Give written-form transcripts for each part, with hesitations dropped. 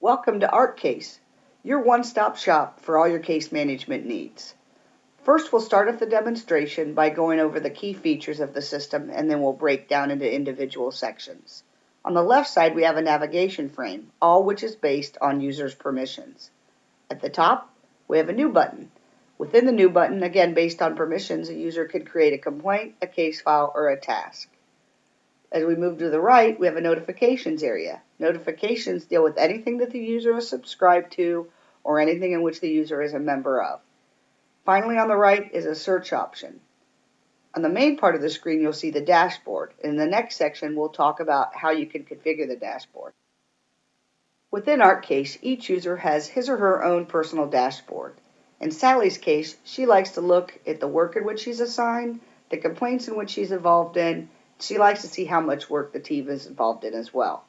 Welcome to ArkCase, your one-stop shop for all your case management needs. First, we'll start with the demonstration by going over the key features of the system, and then we'll break down into individual sections. On the left side, we have a navigation frame, all which is based on users' permissions. At the top, we have a New button. Within the New button, again based on permissions, a user could create a complaint, a case file, or a task. As we move to the right, we have a notifications area. Notifications deal with anything that the user is subscribed to or anything in which the user is a member of. Finally, on the right is a search option. On the main part of the screen, you'll see the dashboard. In the next section, we'll talk about how you can configure the dashboard. Within ArkCase, each user has his or her own personal dashboard. In Sally's case, she likes to look at the work in which she's assigned, the complaints in which she's involved in. She likes to see how much work the team is involved in as well.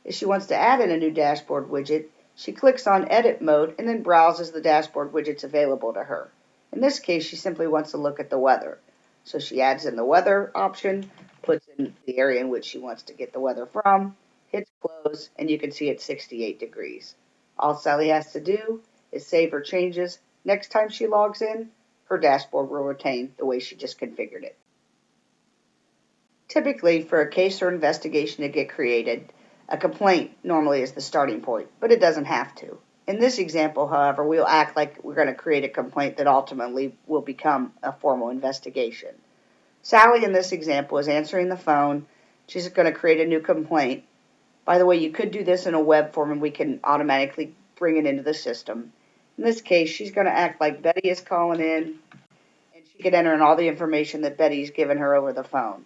If she wants to add in a new dashboard widget, she clicks on Edit Mode and then browses the dashboard widgets available to her. In this case, she simply wants to look at the weather. So she adds in the weather option, puts in the area in which she wants to get the weather from, hits close, and you can see it's 68 degrees. All Sally has to do is save her changes. Next time she logs in, her dashboard will retain the way she just configured it. Typically, for a case or investigation to get created, a complaint normally is the starting point, but it doesn't have to. In this example, however, we'll act like we're going to create a complaint that ultimately will become a formal investigation. Sally, in this example, is answering the phone. She's going to create a new complaint. By the way, you could do this in a web form and we can automatically bring it into the system. In this case, she's going to act like Betty is calling in, and she can enter in all the information that Betty's given her over the phone,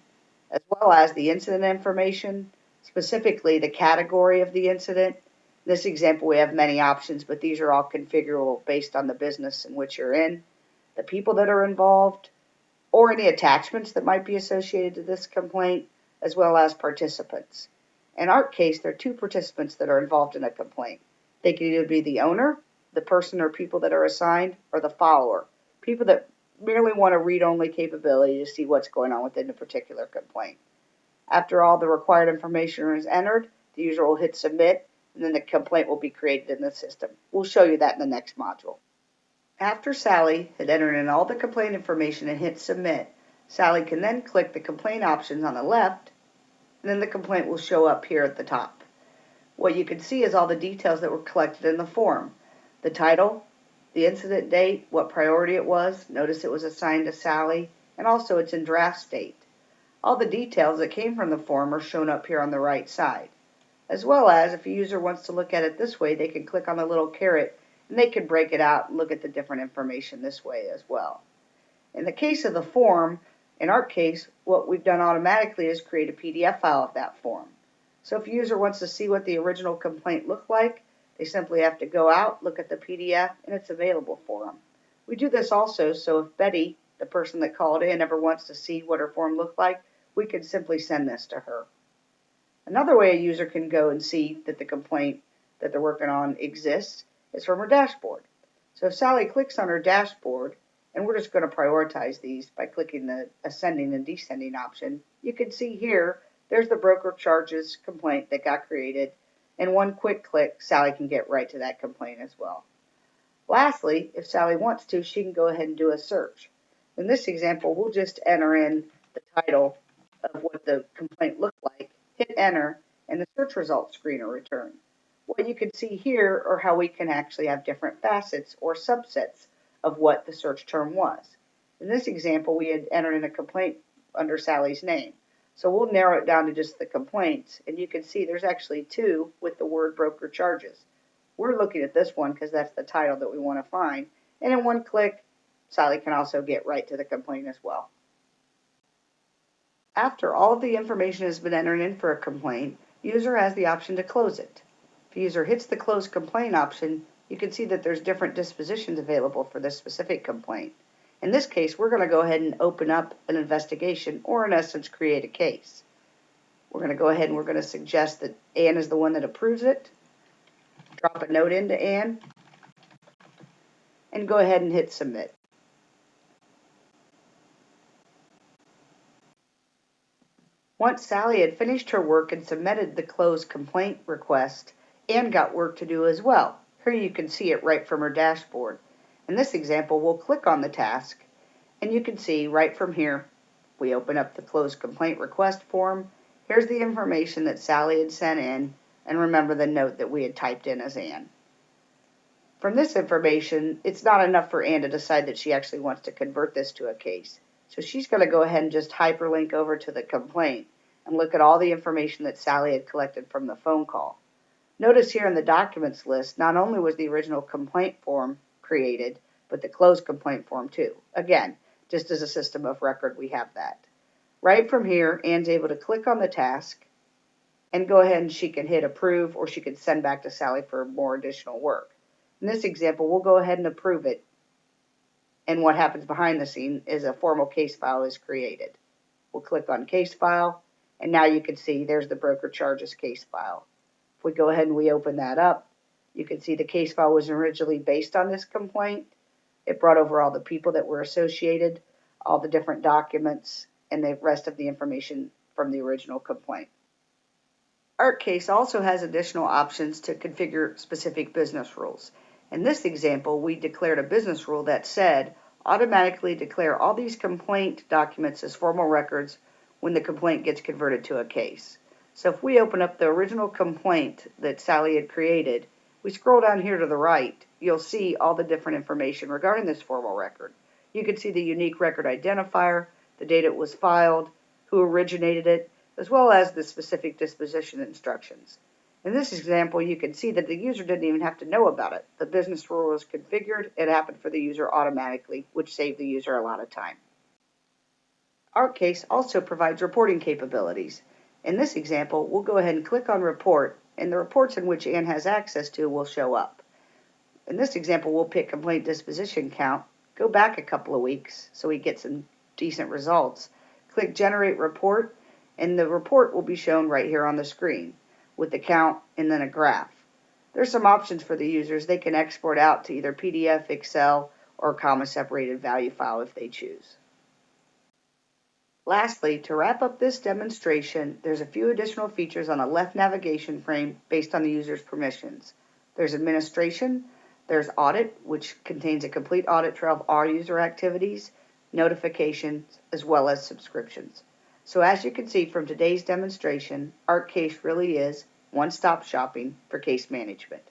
as well as the incident information, specifically the category of the incident. In this example, we have many options, but these are all configurable based on the business in which you're in, the people that are involved, or any attachments that might be associated to this complaint, as well as participants. In our case, there are two participants that are involved in a complaint. They can either be the owner, the person or people that are assigned, or the follower, people that merely want a read-only capability to see what's going on within a particular complaint. After all the required information is entered, the user will hit submit, and then the complaint will be created in the system. We'll show you that in the next module. After Sally had entered in all the complaint information and hit submit, Sally can then click the complaint options on the left, and then the complaint will show up here at the top. What you can see is all the details that were collected in the form. The title, the incident date, what priority it was, notice it was assigned to Sally, and also it's in draft state. All the details that came from the form are shown up here on the right side. As well as, if a user wants to look at it this way, they can click on the little caret and they can break it out and look at the different information this way as well. In the case of the form, in our case, what we've done automatically is create a PDF file of that form. So if a user wants to see what the original complaint looked like, they simply have to go out, look at the PDF, and it's available for them. We do this also so if Betty, the person that called in, ever wants to see what her form looked like, we can simply send this to her. Another way a user can go and see that the complaint that they're working on exists is from her dashboard. So if Sally clicks on her dashboard, and we're just going to prioritize these by clicking the ascending and descending option, you can see here, there's the broker charges complaint that got created. In one quick click, Sally can get right to that complaint as well. Lastly, if Sally wants to, she can go ahead and do a search. In this example, we'll just enter in the title of what the complaint looked like, hit enter, and the search results screen will return. What you can see here are how we can actually have different facets or subsets of what the search term was. In this example, we had entered in a complaint under Sally's name. So we'll narrow it down to just the complaints, and you can see there's actually two with the word broker charges. We're looking at this one because that's the title that we want to find, and in one click, Sally can also get right to the complaint as well. After all of the information has been entered in for a complaint, user has the option to close it. If the user hits the close complaint option, you can see that there's different dispositions available for this specific complaint. In this case, we're going to go ahead and open up an investigation, or in essence, create a case. We're going to go ahead and we're going to suggest that Ann is the one that approves it. Drop a note into Ann, and go ahead and hit submit. Once Sally had finished her work and submitted the closed complaint request, Anne got work to do as well. Here you can see it right from her dashboard. In this example, we'll click on the task, and you can see right from here, we open up the closed complaint request form. Here's the information that Sally had sent in, and remember the note that we had typed in as Anne. From this information, it's not enough for Anne to decide that she actually wants to convert this to a case. So she's going to go ahead and just hyperlink over to the complaint and look at all the information that Sally had collected from the phone call. Notice here in the documents list, not only was the original complaint form created, but the closed complaint form too. Again, just as a system of record, we have that. Right from here, Anne's able to click on the task and go ahead and she can hit approve, or she can send back to Sally for more additional work. In this example, we'll go ahead and approve it, and what happens behind the scene is a formal case file is created. We'll click on case file, and now you can see there's the broker charges case file. If we go ahead and we open that up, you can see the case file was originally based on this complaint. It brought over all the people that were associated, all the different documents, and the rest of the information from the original complaint. ArkCase also has additional options to configure specific business rules. In this example, we declared a business rule that said, automatically declare all these complaint documents as formal records when the complaint gets converted to a case. So if we open up the original complaint that Sally had created, we scroll down here to the right, you'll see all the different information regarding this formal record. You can see the unique record identifier, the date it was filed, who originated it, as well as the specific disposition instructions. In this example, you can see that the user didn't even have to know about it. The business rule was configured, it happened for the user automatically, which saved the user a lot of time. ArkCase also provides reporting capabilities. In this example, we'll go ahead and click on Report, and the reports in which Anne has access to will show up. In this example, we'll pick Complaint Disposition Count, go back a couple of weeks so we get some decent results. Click Generate Report, and the report will be shown right here on the screen with the count and then a graph. There's some options for the users. They can export out to either PDF, Excel, or comma-separated value file if they choose. Lastly, to wrap up this demonstration, there's a few additional features on the left navigation frame based on the user's permissions. There's Administration, there's Audit, which contains a complete audit trail of all user activities, notifications, as well as subscriptions. So as you can see from today's demonstration, ArkCase really is one-stop shopping for case management.